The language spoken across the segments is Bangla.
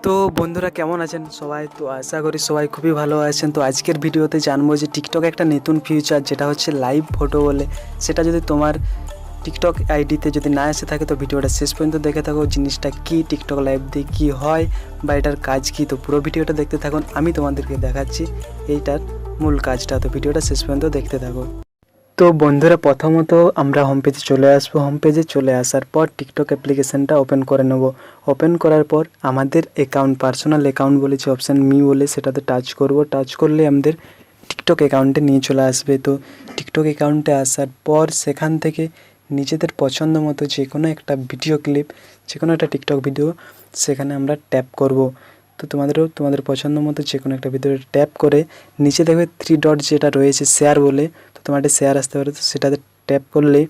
তো বন্ধুরা কেমন আছেন সবাই? তো আশা করি সবাই খুবই ভালো আছেন। তো আজকের ভিডিওতে জানবো যে টিকটক একটা নতুন ফিউচার যেটা হচ্ছে লাইভ ফটো বলে, সেটা যদি তোমার টিকটক আইডিতে যদি না এসে থাকে তো ভিডিওটা শেষ পর্যন্ত দেখে থাকো। জিনিসটা কি, টিকটক লাইভ দিয়ে কী হয় বা এটার কাজ কী, তো পুরো ভিডিওটা দেখতে থাকুন। আমি তোমাদেরকে দেখাচ্ছি এইটার মূল কাজটা, তো ভিডিওটা শেষ পর্যন্ত দেখতে থাকো। তো বন্ধুরা প্রথমত আমরা হোম পেজে চলে আসবো। হোম পেজে চলে আসার পর টিকটক অ্যাপ্লিকেশানটা ওপেন করে নেব। ওপেন করার পর আমাদের অ্যাকাউন্ট, পার্সোনাল অ্যাকাউন্ট বলেছে অপশান মি বলে, সেটাতে টাচ করব। টাচ করলে আমাদের টিকটক অ্যাকাউন্টে নিয়ে চলে আসবে। তো টিকটক অ্যাকাউন্টে আসার পর সেখান থেকে নিজেদের পছন্দ মতো যে কোনো একটা ভিডিও ক্লিপ, যে কোনো একটা টিকটক ভিডিও সেখানে আমরা ট্যাপ করব। তো তোমাদের পছন্দ মতো যে কোনো একটা ভিডিও ট্যাপ করে নিচে দেখবে 3 ডট যেটা রয়েছে শেয়ার বলে, তো তোমার একটা শেয়ার আসতে পারে। তো সেটাতে ট্যাপ করলে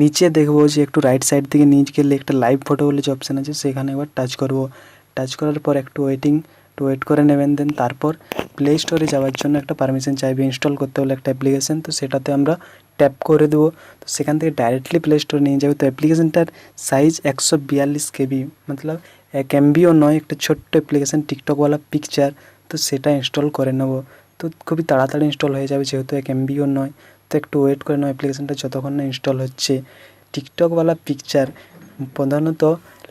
নিচে দেখবো যে একটু রাইট সাইড থেকে নিচে গেলে একটা লাইভ ফটো বলে যে অপশান আছে, সেখানে একবার টাচ করব। টাচ করার পর একটু ওয়েট করে নেবেন। দেন তারপর প্লে স্টোরে যাওয়ার জন্য একটা পারমিশন চাইবে, ইনস্টল করতে হলে একটা অ্যাপ্লিকেশান। তো সেটাতে আমরা ট্যাপ করে দেবো। তো সেখান থেকে ডাইরেক্টলি প্লে স্টোরে নিয়ে যাবে। তো অ্যাপ্লিকেশানটার সাইজ 142 কেবি, মতলব 1 এমবিও নয়, একটা ছোট্ট অ্যাপ্লিকেশান টিকটকওয়ালা পিকচার। তো সেটা ইনস্টল করে নেব। তো খুবই তাড়াতাড়ি ইনস্টল হয়ে যাবে, যেহেতু 1 এমবিও নয়। তো একটু ওয়েট করে নাও অ্যাপ্লিকেশানটা যতক্ষণ না ইনস্টল হচ্ছে। টিকটকওয়ালা পিকচার প্রধানত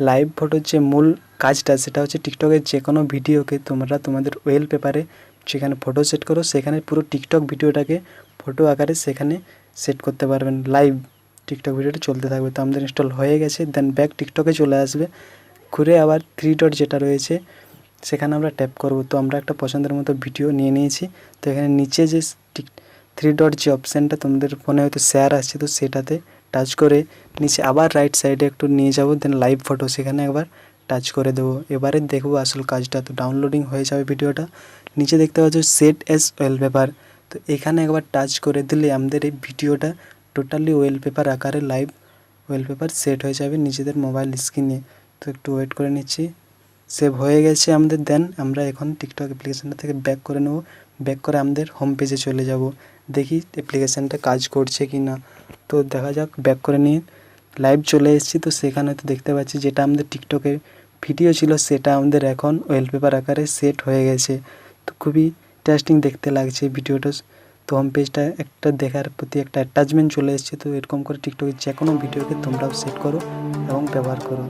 লাইভ ফটোর যে মূল কাজটা সেটা হচ্ছে টিকটকের যে কোনো ভিডিওকে তোমরা তোমাদের ওয়েলপেপারে যেখানে ফটো সেট করো, সেখানে পুরো টিকটক ভিডিওটাকে ফটো আকারে সেখানে সেট করতে পারবেন। লাইভ টিকটক ভিডিওটা চলতে থাকবে। তো আমাদের ইনস্টল হয়ে গেছে। দেন ব্যাক টিকটকে চলে আসবে। ঘুরে আবার 3 ডট যেটা রয়েছে সেখানে আমরা ট্যাপ করব। তো আমরা একটা পছন্দের মতো ভিডিও নিয়ে নিয়েছি। তো এখানে নিচে যে 3 ডট যে অপশানটা তোমাদের ফোনে হয়তো শেয়ার আসছে, তো সেটাতে টাচ করে নিচে আবার রাইট সাইডে একটু নিয়ে যাব। দেন লাইভ ফটো সেখানে একবার টাচ করে দেবো। এবারে দেখবো আসল কাজটা। তো ডাউনলোডিং হয়ে যাবে ভিডিওটা। নিচে দেখতে পাচ্ছ সেট অ্যাজ ওয়েলপেপার। তো এখানে একবার টাচ করে দিলে আমাদের এই ভিডিওটা টোটালি ওয়েলপেপার আকারে লাইভ ওয়েলপেপার সেট হয়ে যাবে নিজেদের মোবাইল স্ক্রিনে। তো একটু ওয়েট করে নিচ্ছি। সেভ হয়ে গেছে আমাদের। দেন আমরা এখন টিকটক অ্যাপ্লিকেশানটা থেকে ব্যাক করে নেব। ব্যাক করে আমাদের হোম পেজে চলে যাব, দেখি অ্যাপ্লিকেশানটা কাজ করছে কি না। তো দেখা যাক, ব্যাক করে নিয়ে লাইভ চলে এসেছি। তো সেখানে তো দেখতে পাচ্ছি যেটা আমাদের টিকটকে ভিডিও ছিল সেটা আমাদের এখন ওয়েলপেপার আকারে সেট হয়ে গেছে। তো খুবই ইন্টারেস্টিং দেখতে লাগছে ভিডিওটা। তো হোম পেজটা একটা দেখার প্রতি একটা অ্যাটাচমেন্ট চলে এসেছে। তো এরকম করে টিকটকের যে কোনো ভিডিওকে তোমরাও সেট করো এবং ব্যবহার করো।